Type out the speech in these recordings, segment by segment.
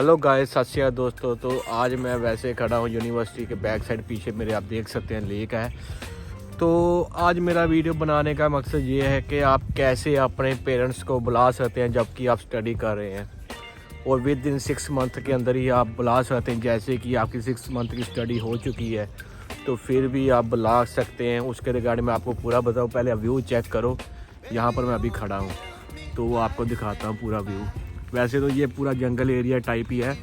Hello guys, सत श्री अकाल दोस्तों। तो आज मैं वैसे खड़ा हूँ यूनिवर्सिटी के बैक साइड, पीछे मेरे आप देख सकते हैं लेक है। तो आज मेरा वीडियो बनाने का मकसद ये है कि आप कैसे अपने पेरेंट्स को बुला सकते हैं जबकि आप स्टडी कर रहे हैं, और विद इन 6 मंथ के अंदर ही आप बुला सकते हैं। जैसे कि आपकी 6 मंथ की स्टडी हो चुकी है तो फिर भी आप बुला सकते हैं। उसके रिगार्डिंग मैं आपको पूरा बताऊँ। पहले व्यू चेक करो, यहाँ पर मैं अभी खड़ा हूँ तो आपको दिखाता हूँ पूरा व्यू। वैसे तो ये पूरा जंगल एरिया टाइप ही है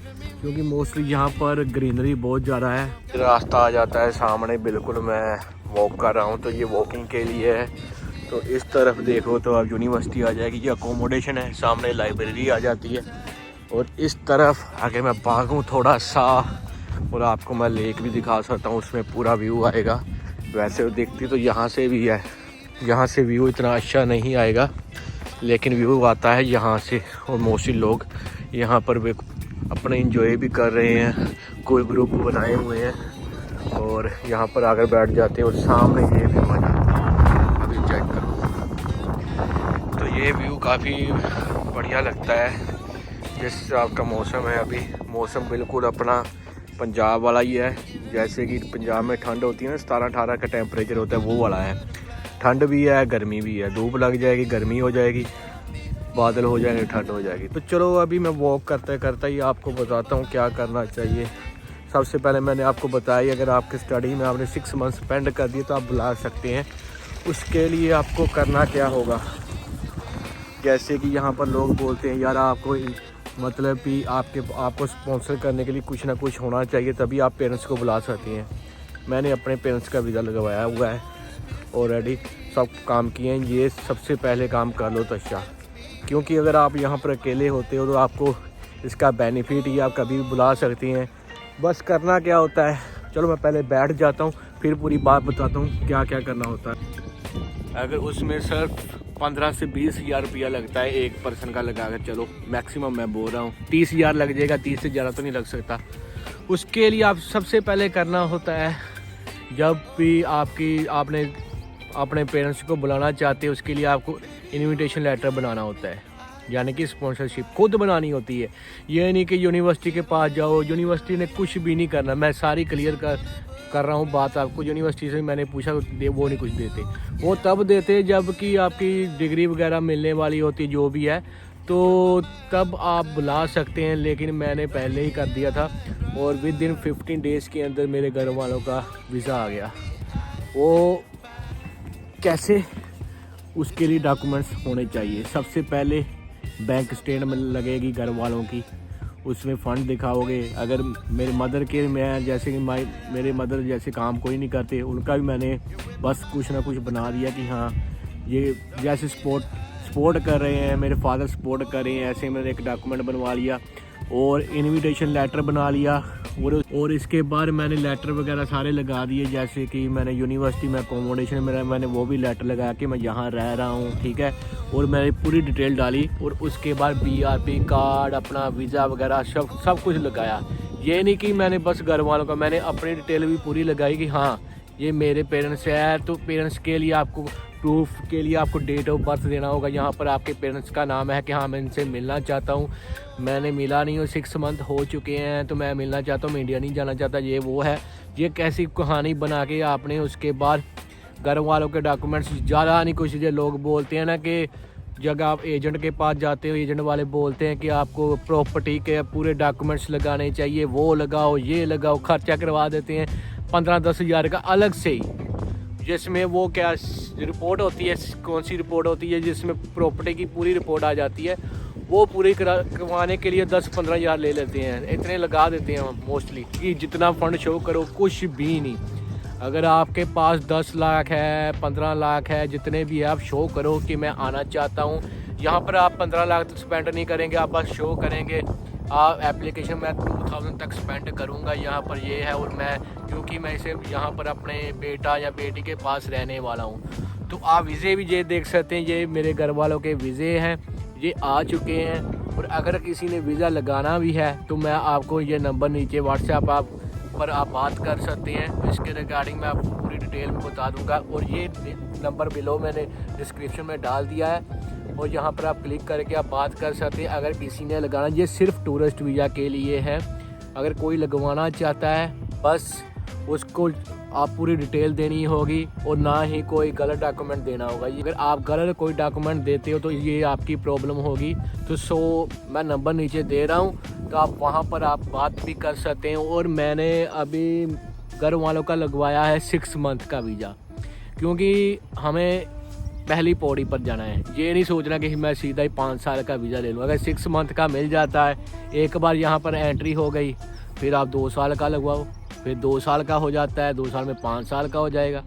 क्योंकि मोस्टली यहाँ पर ग्रीनरी बहुत ज़्यादा है। रास्ता आ जाता है सामने, बिल्कुल मैं वॉक कर रहा हूँ तो ये वॉकिंग के लिए है। तो इस तरफ देखो तो अब यूनिवर्सिटी आ जाएगी, ये अकोमोडेशन है, सामने लाइब्रेरी आ जाती है। और इस तरफ आगे मैं भागूँ थोड़ा सा और आपको मैं लेक भी दिखा सकता हूँ, उसमें पूरा व्यू आएगा। वैसे तो दिखती तो यहाँ से भी है, यहाँ से व्यू इतना अच्छा नहीं आएगा लेकिन व्यू आता है यहाँ से। और मोस्टली लोग यहाँ पर भी अपने इंजॉय भी कर रहे हैं, कोई ग्रुप बनाए हुए हैं और यहाँ पर आकर बैठ जाते हैं। और सामने ये भी मजा अभी चेक करो तो ये व्यू काफ़ी बढ़िया लगता है। जिस आपका मौसम है अभी, मौसम बिल्कुल अपना पंजाब वाला ही है। जैसे कि पंजाब में ठंड होती है ना, 17-18 का टेम्परेचर होता है, वो वाला है। ठंड भी है, गर्मी भी है, धूप लग जाएगी, गर्मी हो जाएगी, बादल हो जाएंगे, ठंड हो जाएगी। तो चलो अभी मैं वॉक करते करते ही आपको बताता हूँ क्या करना चाहिए। सबसे पहले मैंने आपको बताया, अगर आपकी स्टडी में आपने 6 मंथ स्पेंड कर दिए तो आप बुला सकते हैं। उसके लिए आपको करना क्या होगा, जैसे कि यहाँ पर लोग बोलते हैं यार आपको मतलब कि आपको स्पॉन्सर करने के लिए कुछ ना कुछ होना चाहिए तभी आप पेरेंट्स को बुला सकते हैं। मैंने अपने पेरेंट्स का वीज़ा लगवाया हुआ है ऑलरेडी, सब काम किए हैं। ये सबसे पहले काम कर लो तो अच्छा, क्योंकि अगर आप यहाँ पर अकेले होते हो तो आपको इसका बेनिफिट ही आप कभी भी बुला सकते हैं। बस करना क्या होता है, चलो मैं पहले बैठ जाता हूँ फिर पूरी बात बताता हूँ क्या क्या करना होता है। अगर उसमें सिर्फ 15 से 20 हज़ार रुपया लगता है एक पर्सन का, लगा कर चलो मैक्सिमम मैं बोल रहा हूँ 30 हज़ार लग जाएगा, 30 से ज़्यादा तो नहीं लग सकता। उसके लिए आप सबसे पहले करना होता है, जब भी आपने अपने पेरेंट्स को बुलाना चाहते हैं उसके लिए आपको इनविटेशन लेटर बनाना होता है, यानी कि स्पॉन्सरशिप खुद बनानी होती है। ये नहीं कि यूनिवर्सिटी के पास जाओ, यूनिवर्सिटी ने कुछ भी नहीं करना। मैं सारी क्लियर कर रहा हूँ बात आपको। यूनिवर्सिटी से मैंने पूछा वो नहीं कुछ देते, वो तब देते जब कि आपकी डिग्री वगैरह मिलने वाली होती, जो भी है तो तब आप बुला सकते हैं। लेकिन मैंने पहले ही कर दिया था और विद इन 15 डेज़ के अंदर मेरे घर वालों का वीज़ा आ गया। वो कैसे, उसके लिए डॉक्यूमेंट्स होने चाहिए। सबसे पहले बैंक स्टेटमेंट लगेगी घर वालों की, उसमें फ़ंड दिखाओगे। अगर मेरे मदर के, मैं जैसे कि मेरे मदर जैसे काम कोई नहीं करते, उनका भी मैंने बस कुछ ना कुछ बना दिया कि हाँ ये जैसे सपोर्ट कर रहे हैं, मेरे फादर सपोर्ट कर रहे हैं, ऐसे मैंने एक डॉक्यूमेंट बनवा लिया और इनविटेशन लेटर बना लिया। और इसके बाद मैंने लेटर वगैरह सारे लगा दिए, जैसे कि मैंने यूनिवर्सिटी में अकोमोडेशन में मैंने वो भी लेटर लगा कि मैं यहाँ रह रहा हूँ, ठीक है। और मैंने पूरी डिटेल डाली और उसके बाद BRP कार्ड, अपना वीज़ा वगैरह सब कुछ लगाया। ये नहीं कि मैंने बस घर वालों का, मैंने अपनी डिटेल भी पूरी लगाई कि हाँ ये मेरे पेरेंट्स है। तो पेरेंट्स के लिए आपको प्रूफ के लिए आपको डेट ऑफ बर्थ देना होगा। यहाँ पर आपके पेरेंट्स का नाम है कि हाँ मैं इनसे मिलना चाहता हूँ, मैंने मिला नहीं हूँ, 6 मंथ हो चुके हैं तो मैं मिलना चाहता हूँ, मैं इंडिया नहीं जाना चाहता, ये वो है। ये कैसी कहानी बना के आपने उसके बाद घर वालों के डॉक्यूमेंट्स ज़्यादा नहीं कुछ। जो लोग बोलते हैं ना कि जब आप एजेंट के पास जाते हो, एजेंट वाले बोलते हैं कि आपको प्रॉपर्टी के पूरे डॉक्यूमेंट्स लगाने चाहिए, वो लगाओ ये लगाओ, खर्चा करवा देते हैं 15-10 हज़ार का अलग से ही, जिसमें वो क्या रिपोर्ट होती है, कौन सी रिपोर्ट होती है जिसमें प्रॉपर्टी की पूरी रिपोर्ट आ जाती है, वो पूरी करवाने के लिए 10-15 हज़ार ले लेते हैं, इतने लगा देते हैं मोस्टली कि जितना फ़ंड शो करो कुछ भी नहीं। अगर आपके पास 10 लाख है, 15 लाख है, जितने भी है आप शो करो कि मैं आना चाहता हूँ। यहाँ पर आप 15 लाख तक स्पेंड नहीं करेंगे, आप बस शो करेंगे आप एप्लीकेशन मैं 2000 तक स्पेंड करूँगा यहाँ पर, ये है। और मैं क्योंकि मैं इसे यहाँ पर अपने बेटा या बेटी के पास रहने वाला हूँ। तो आप वीज़े भी ये देख सकते हैं, ये मेरे घर वालों के वीज़े हैं, ये आ चुके हैं। और अगर किसी ने वीज़ा लगाना भी है तो मैं आपको ये नंबर नीचे व्हाट्सएप पर आप बात कर सकते हैं। इसके रिगार्डिंग मैं आपको पूरी डिटेल में बता दूंगा और ये नंबर बिलो मैंने डिस्क्रिप्शन में डाल दिया है। और यहाँ पर आप क्लिक करके आप बात कर सकते हैं। अगर किसी ने लगाना, ये सिर्फ टूरिस्ट वीज़ा के लिए है। अगर कोई लगवाना चाहता है बस उसको आप पूरी डिटेल देनी होगी और ना ही कोई गलत डॉक्यूमेंट देना होगा। अगर आप गलत कोई डॉक्यूमेंट देते हो तो ये आपकी प्रॉब्लम होगी। तो मैं नंबर नीचे दे रहा हूँ, तो आप वहाँ पर आप बात भी कर सकते हैं। और मैंने अभी घर वालों का लगवाया है 6 मंथ का वीज़ा, क्योंकि हमें पहली पौड़ी पर जाना है। ये नहीं सोचना कि मैं सीधा ही 5 साल का वीज़ा ले लूँ। अगर 6 मंथ का मिल जाता है, एक बार यहाँ पर एंट्री हो गई, फिर आप 2 साल का लगवाओ, फिर 2 साल का हो जाता है, 2 साल में 5 साल का हो जाएगा।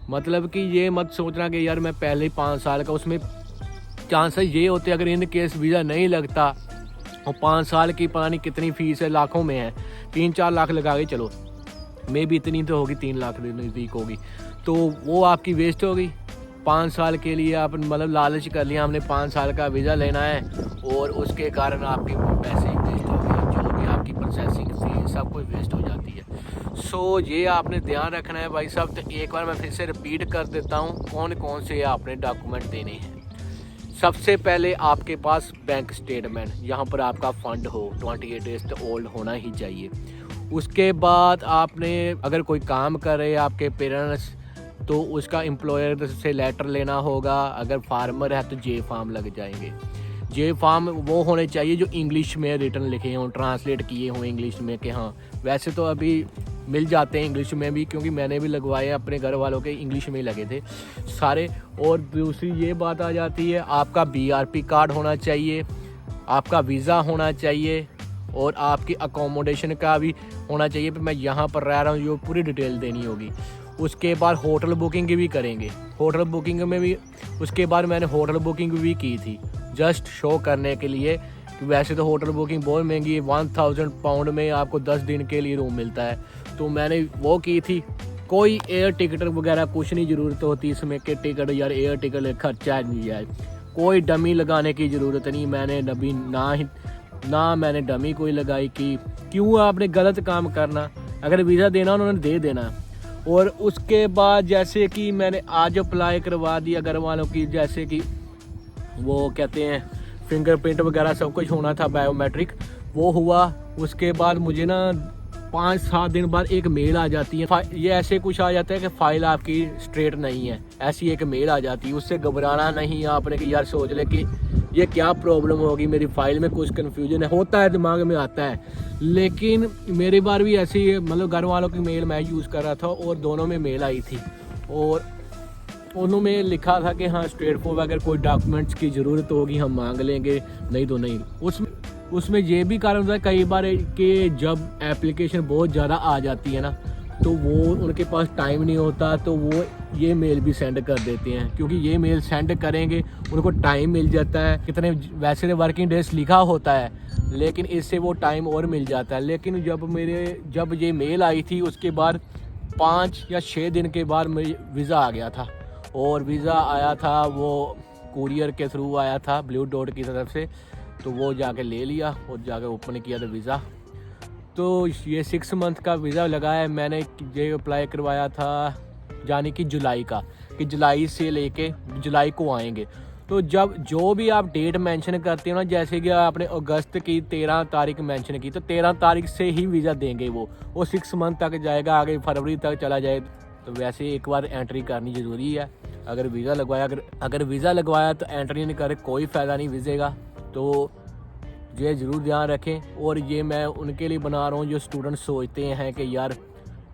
मतलब कि ये मत सोचना कि यार मैं पहले ही 5 साल का, उसमें चांसेस ये होते हैं अगर इन केस वीज़ा नहीं लगता और 5 साल की पता नहीं कितनी फ़ीस है, लाखों में है, 3-4 लाख लगा के चलो, मे भी इतनी तो होगी, 3 लाख नज़दीक होगी, तो वो आपकी वेस्ट होगी। 5 साल के लिए आप मतलब लालच कर लिया, हमने 5 साल का वीज़ा लेना है और उसके कारण आपके पैसे वेस्ट हो गए, जो भी आपकी प्रोसेसिंग फीस सब कुछ वेस्ट हो जाती है। ये आपने ध्यान रखना है भाई साहब। तो एक बार मैं फिर से रिपीट कर देता हूँ कौन कौन से आपने डॉक्यूमेंट देने हैं। सबसे पहले आपके पास बैंक स्टेटमेंट, यहाँ पर आपका फ़ंड हो, 28 डेज ओल्ड होना ही चाहिए। उसके बाद आपने अगर कोई काम कर रहे हैं आपके पेरेंट्स, तो उसका एम्प्लॉयर से लेटर लेना होगा। अगर फार्मर है तो जे फार्म लग जाएंगे। जे फार्म वो होने चाहिए जो इंग्लिश में रिटर्न लिखे हों, ट्रांसलेट किए हों इंग्लिश में, कि हाँ वैसे तो अभी मिल जाते हैं इंग्लिश में भी, क्योंकि मैंने भी लगवाए अपने घर वालों के, इंग्लिश में ही लगे थे सारे। और दूसरी ये बात आ जाती है, आपका BRP कार्ड होना चाहिए, आपका वीज़ा होना चाहिए और आपकी अकोमोडेशन का भी होना चाहिए। मैं यहाँ पर रह रहा हूँ, जो पूरी डिटेल देनी होगी। उसके बाद होटल बुकिंग भी करेंगे। होटल बुकिंग में भी उसके बाद मैंने होटल बुकिंग भी की थी, जस्ट शो करने के लिए। वैसे तो होटल बुकिंग बहुत महंगी है, 1000 पाउंड में आपको 10 दिन के लिए रूम मिलता है, तो मैंने वो की थी। कोई एयर टिकट वगैरह कुछ नहीं ज़रूरत होती इसमें कि टिकट यार एयर टिकट खर्चा नहीं जाए, कोई डमी लगाने की ज़रूरत नहीं। मैंने ना मैंने डमी कोई लगाई कि क्यों आपने गलत काम करना, अगर वीज़ा देना उन्होंने दे देना। और उसके बाद जैसे कि मैंने आज अप्लाई करवा दिया घर वालों की, जैसे कि वो कहते हैं फिंगरप्रिंट वगैरह सब कुछ होना था, बायोमेट्रिक, वो हुआ। उसके बाद मुझे ना 5-7 दिन बाद एक मेल आ जाती है, ये ऐसे कुछ आ जाता है कि फ़ाइल आपकी स्ट्रेट नहीं है, ऐसी एक मेल आ जाती है। उससे घबराना नहीं आपने कि यार सोच ले कि ये क्या प्रॉब्लम होगी, मेरी फ़ाइल में कुछ कन्फ्यूजन है, होता है, दिमाग में आता है। लेकिन मेरी बार भी ऐसी ही, मतलब घर वालों की मेल मैं यूज़ कर रहा था और दोनों में मेल आई थी और उन्होंने लिखा था कि हाँ स्ट्रेट फॉरवर्ड, अगर कोई डॉक्यूमेंट्स की ज़रूरत होगी हम मांग लेंगे, नहीं तो नहीं। उसमें ये भी कारण होता है कई बार कि जब एप्लीकेशन बहुत ज़्यादा आ जाती है ना, तो वो उनके पास टाइम नहीं होता, तो वो ये मेल भी सेंड कर देते हैं, क्योंकि ये मेल सेंड करेंगे उनको टाइम मिल जाता है। कितने वैसे वर्किंग डेज लिखा होता है, लेकिन इससे वो टाइम और मिल जाता है। लेकिन जब ये मेल आई थी उसके बाद 5 या 6 दिन के बाद मेरी वीज़ा आ गया था। और वीज़ा आया था वो कुरियर के थ्रू आया था, ब्लू डॉट की तरफ से, तो वो जाके ले लिया और जाके ओपन किया था वीज़ा। तो ये 6 मंथ का वीज़ा लगा है। मैंने ये अप्लाई करवाया था यानी कि जुलाई का, कि जुलाई से लेके जुलाई को आएंगे। तो जब जो भी आप डेट मेंशन करते हो ना, जैसे कि आपने अगस्त की 13 तारीख मेंशन की, तो 13 तारीख से ही वीज़ा देंगे वो 6 मंथ तक जाएगा, आगे फरवरी तक चला जाए। तो वैसे एक बार एंट्री करनी ज़रूरी है। अगर वीज़ा लगवाया तो एंट्री नहीं करे कोई फ़ायदा नहीं वीज़े का। तो ये ज़रूर ध्यान रखें। और ये मैं उनके लिए बना रहा हूँ जो स्टूडेंट सोचते हैं कि यार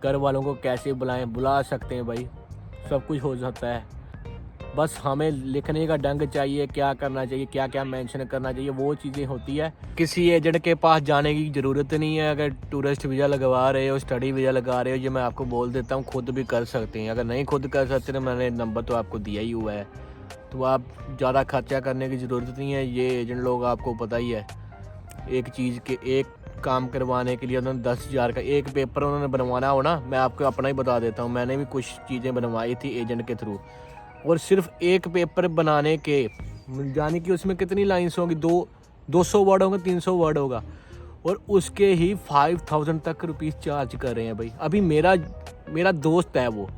घर वालों को कैसे बुला सकते हैं भाई, सब कुछ हो सकता है, बस हमें लिखने का ढंग चाहिए, क्या करना चाहिए, क्या क्या मेंशन करना चाहिए, वो चीज़ें होती है। किसी एजेंट के पास जाने की ज़रूरत नहीं है। अगर टूरिस्ट वीज़ा लगवा रहे हो, स्टडी वीज़ा लगा रहे हो, ये मैं आपको बोल देता हूँ, खुद भी कर सकते हैं। अगर नहीं खुद कर सकते तो मैंने नंबर तो आपको दिया ही हुआ है, तो आप ज़्यादा खर्चा करने की ज़रूरत नहीं है। ये एजेंट लोग आपको पता ही है, एक काम करवाने के लिए उन्होंने 10,000 का एक पेपर उन्होंने बनवाना हो ना, मैं आपको अपना ही बता देता हूँ, मैंने भी कुछ चीज़ें बनवाई थी एजेंट के थ्रू, और सिर्फ एक पेपर बनाने के यानी कि उसमें कितनी लाइन्स होंगी, 200 वर्ड होंगे, 300 वर्ड होगा, और उसके ही 5000 तक रुपीज़ चार्ज कर रहे हैं भाई। अभी मेरा दोस्त है वो,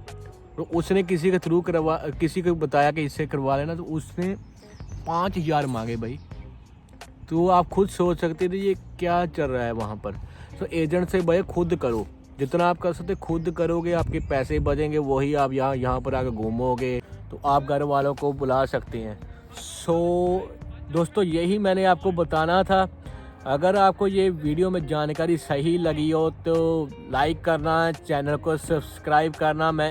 तो उसने किसी के थ्रू किसी को बताया कि इससे करवा लेना, तो उसने 5,000 मांगे भाई। तो आप खुद सोच सकते थे ये क्या चल रहा है वहाँ पर। तो एजेंट से भैया खुद करो, जितना आप कर सकते खुद करोगे, आपके पैसे बचेंगे, वही आप यहाँ पर आकर घूमोगे, तो आप घर वालों को बुला सकते हैं। दोस्तों यही मैंने आपको बताना था। अगर आपको ये वीडियो में जानकारी सही लगी हो तो लाइक करना, चैनल को सब्सक्राइब करना। मैं